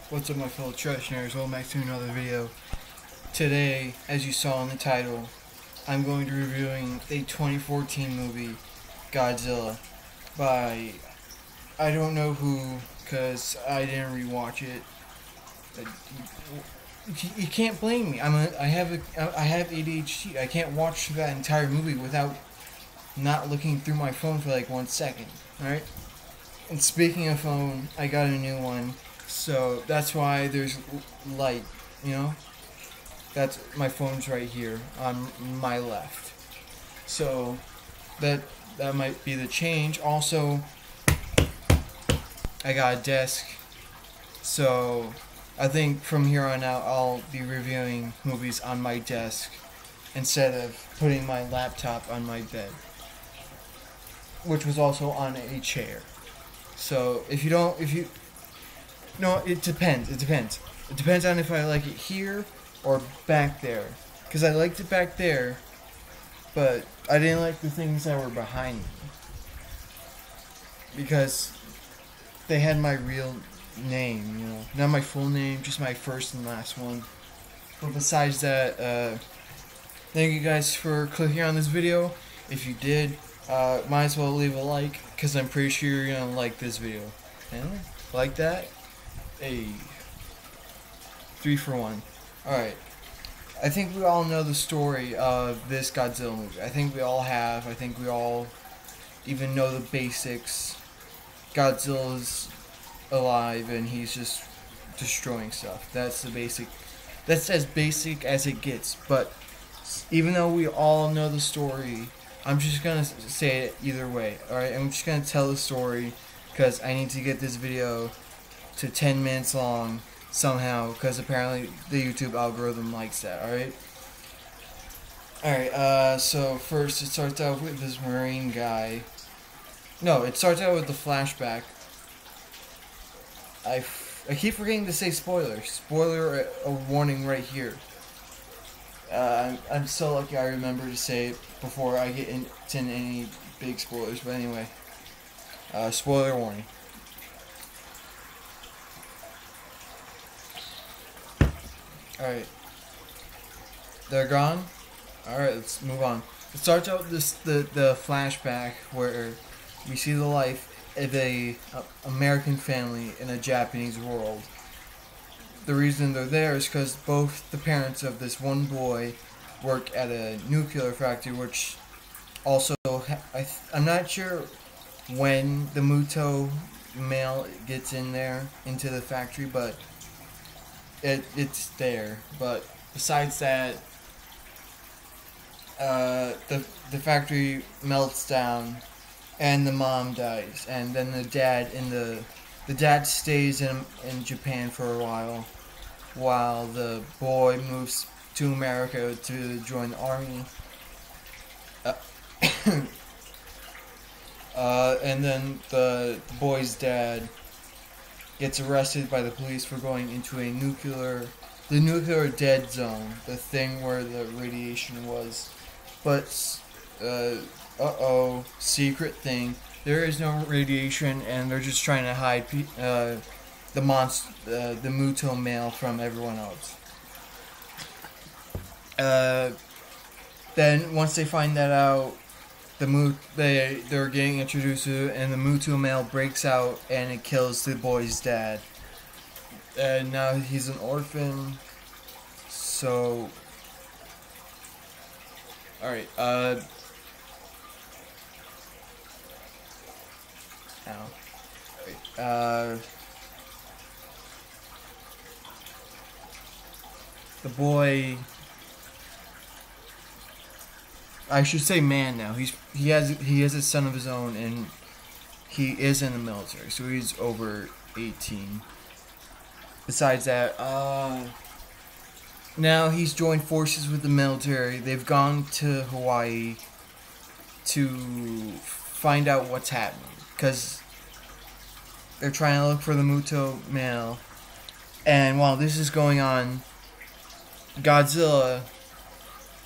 What's up, my fellow trashers? Welcome back to another video. Today, as you saw in the title, I'm going to be reviewing a 2014 movie, Godzilla, by I don't know who, because I didn't rewatch it. You can't blame me. I have ADHD. I can't watch that entire movie without not looking through my phone for like 1 second. All right. And speaking of phone, I got a new one. So that's why there's light, you know? That's my phone's right here on my left. So that might be the change. Also, I got a desk. So I think from here on out I'll be reviewing movies on my desk instead of putting my laptop on my bed, which was also on a chair. So no, it depends. It depends. It depends on if I like it here or back there. Because I liked it back there, but I didn't like the things that were behind me. Because they had my real name, you know. Not my full name, just my first and last one. But besides that, thank you guys for clicking on this video. If you did, might as well leave a like, because I'm pretty sure you're going to like this video. And like that? Hey, 3 for 1. Alright, I think we all know the story of this Godzilla movie. I think we all have. I think we all even know the basics. Godzilla's alive and he's just destroying stuff. That's the basic. That's as basic as it gets. But even though we all know the story, I'm just gonna say it either way. Alright, I'm just gonna tell the story because I need to get this video to 10 minutes long somehow, because apparently the YouTube algorithm likes that. Alright, so first it starts out with this Marine guy. No, it starts out with the flashback. I keep forgetting to say spoiler. Spoiler warning right here. I'm so lucky I remember to say it before I get into any big spoilers, but anyway. Spoiler warning. Alright. They're gone? Alright, let's move on. It starts out with the flashback where we see the life of a American family in a Japanese world. The reason they're there is because both the parents of this one boy work at a nuclear factory, which also, I'm not sure when the Muto male gets in there, into the factory, but it's there. But besides that, the factory melts down and the mom dies, and then the dad stays in Japan for a while the boy moves to America to join the army. And then the boy's dad gets arrested by the police for going into the nuclear dead zone, the thing where the radiation was. But, secret thing, there is no radiation, and they're just trying to hide the Muto male from everyone else. Then once they find that out, they're getting introduced to it, and the Muto male breaks out and it kills the boy's dad. And now he's an orphan. So, alright, the boy, I should say man now. He has a son of his own, and he is in the military, so he's over 18. Besides that, now he's joined forces with the military. They've gone to Hawaii to find out what's happening, because they're trying to look for the Muto male. And while this is going on, Godzilla,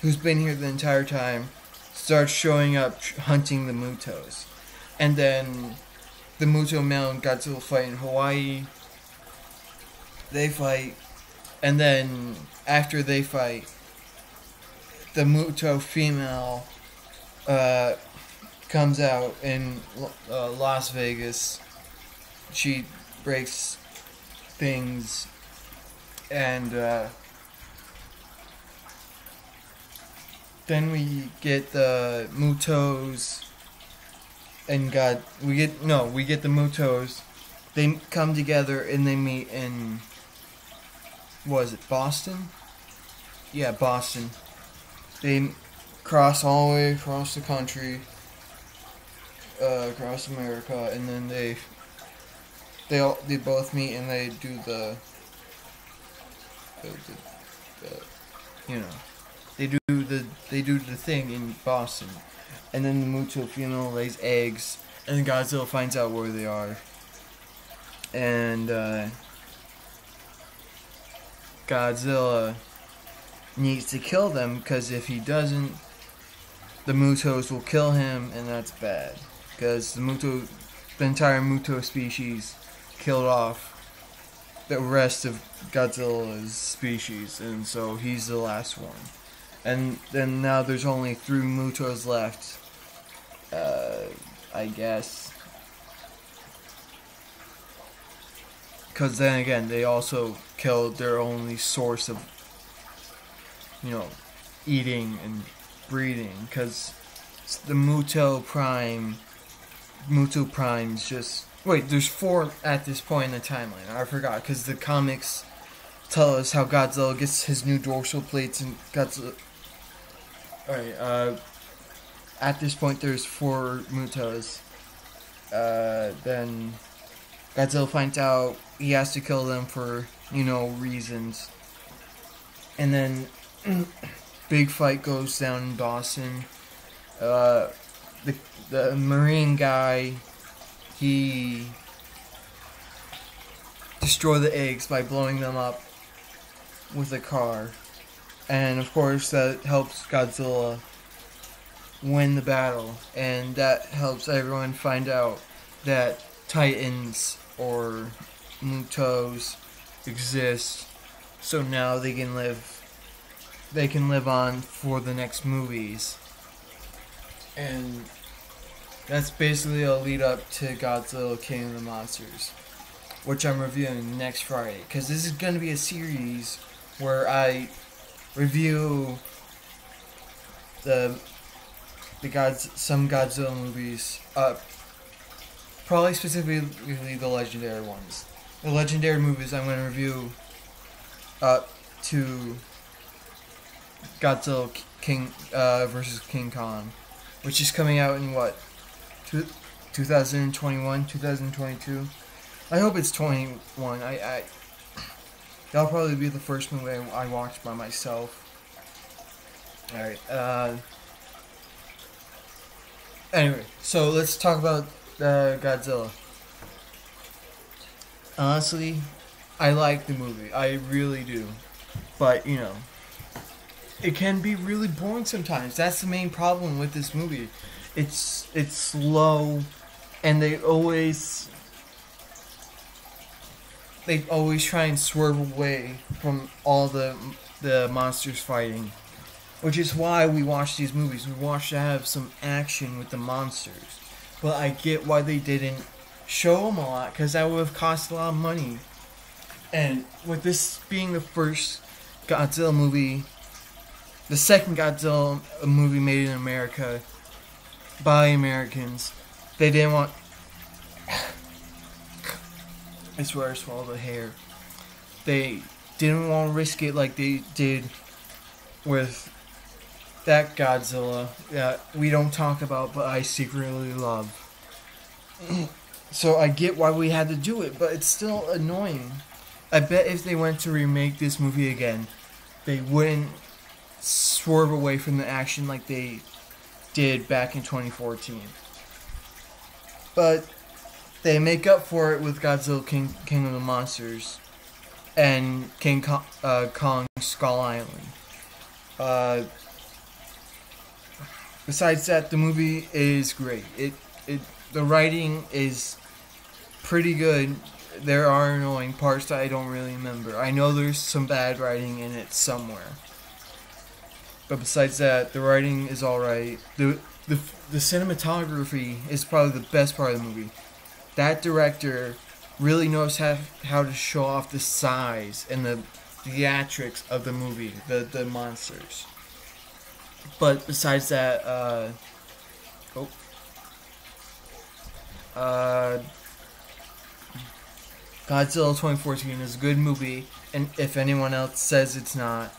who's been here the entire time, starts showing up hunting the Mutos. And then the Muto male and Godzilla fight in Hawaii. They fight, and then after they fight, the Muto female comes out in Las Vegas. She breaks things, and then we get the Mutos and we get the Mutos. They come together and they meet in, was it Boston? Yeah, Boston. They cross all the way across the country, across America, and then they both meet and they do the you know, they do the thing in Boston, and then the Muto female lays eggs, and Godzilla finds out where they are, and Godzilla needs to kill them, because if he doesn't, the Mutos will kill him, and that's bad, because the entire Muto species killed off the rest of Godzilla's species, and so he's the last one. And then now there's only 3 Mutos left, I guess. Because then again, they also killed their only source of, eating and breeding. Because the Muto Prime's just... Wait, there's 4 at this point in the timeline. I forgot, because the comics tell us how Godzilla gets his new dorsal plates and Godzilla... Alright, at this point there's 4 Mutos. Then Godzilla finds out he has to kill them for, reasons. And then big fight goes down in Boston. The Marine guy, he destroyed the eggs by blowing them up with a car. And of course that helps Godzilla win the battle. And that helps everyone find out that Titans or Mutos exist. So now they can live on for the next movies. And that's basically a lead up to Godzilla King of the Monsters, which I'm reviewing next Friday. Because this is going to be a series where review some Godzilla movies, probably specifically the legendary ones. The legendary movies I'm going to review up to Godzilla King versus King Kong, which is coming out in what, 2021, 2022. I hope it's 21. That'll probably be the first movie I watch by myself. Alright, anyway, so let's talk about Godzilla. Honestly, I like the movie. I really do. But, it can be really boring sometimes. That's the main problem with this movie. It's slow, and they always try and swerve away from all the monsters fighting, which is why we watch these movies. We watch to have some action with the monsters. But I get why they didn't show them a lot, because that would have cost a lot of money. And with this being the first Godzilla movie, the second Godzilla movie made in America by Americans, they didn't want... I swear I swallowed a hair. They didn't want to risk it like they did with that Godzilla that we don't talk about, but I secretly love. So I get why we had to do it, but it's still annoying. I bet if they went to remake this movie again, they wouldn't swerve away from the action like they did back in 2014. But they make up for it with Godzilla King of the Monsters and King Kong Skull Island. Besides that, the movie is great. The writing is pretty good. there are annoying parts that I don't really remember. I know there's some bad writing in it somewhere. But besides that, the writing is alright. The cinematography is probably the best part of the movie. That director really knows how to show off the size and the theatrics of the movie, the monsters. But besides that, Godzilla 2014 is a good movie, and if anyone else says it's not,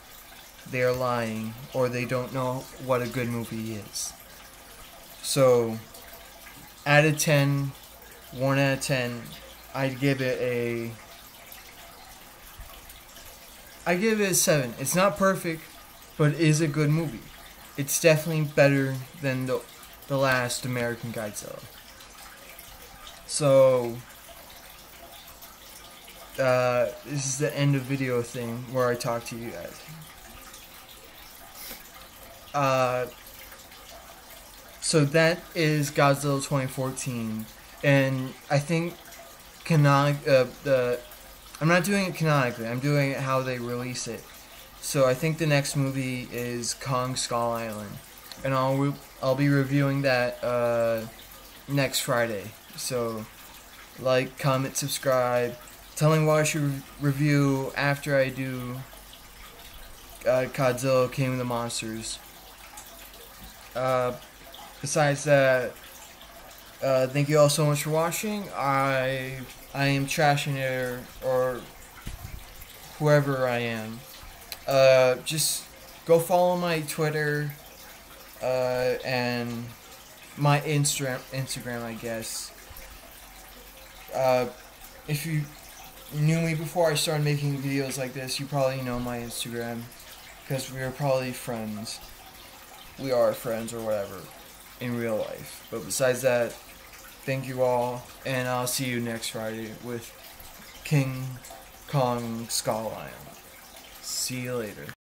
they are lying, or they don't know what a good movie is. So, out of 10, 1 out of 10, I'd give it a 7. It's not perfect, but it is a good movie. It's definitely better than the last American Godzilla. So, this is the end of video thing where I talk to you guys. So that is Godzilla 2014, and I think I'm not doing it canonically. I'm doing it how they release it. So I think the next movie is Kong Skull Island, and I'll be reviewing that next Friday. So like, comment, subscribe. Tell me what I should review after I do Godzilla King of the Monsters. Besides that, thank you all so much for watching. I am trashing it, or whoever I am. Just go follow my Twitter and my Instagram, I guess. If you knew me before I started making videos like this, you probably know my Instagram, because we are probably friends. We are friends or whatever in real life. But besides that, thank you all, and I'll see you next Friday with King Kong Skull Island. See you later.